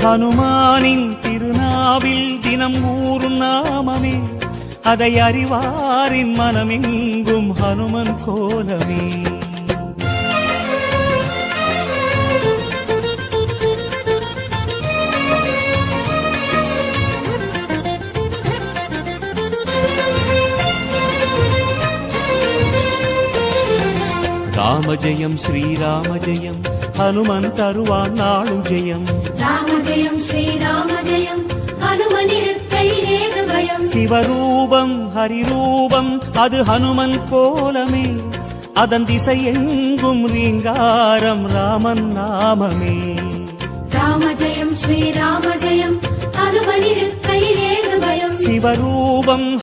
ஹனுமானின் திருநாவில் தினம் ஊறும் நாமமே, அதை அறிவாரின் மனமெங்கும் ஹனுமன் கோலமே. ராம ஜெயம் ஸ்ரீராம ஜெயம், ஹனுமன் தருவான் நாளும் ஜெயம். ராம ஜெயம் ஸ்ரீராம ஜெயம், ஹனுமன் இருக்கையில் ஏது பயம். சிவரூபம் ஹரிரூபம் அது ஹனுமன் கோலமே, அதன் திசை எங்கும் ரீங்காரம் ராமன் நாமமே. ராம ஜெயம் ஸ்ரீராம ஜெயம், ஹனுமன் இருக்கையில் ஏது பயம். சிவரூபம்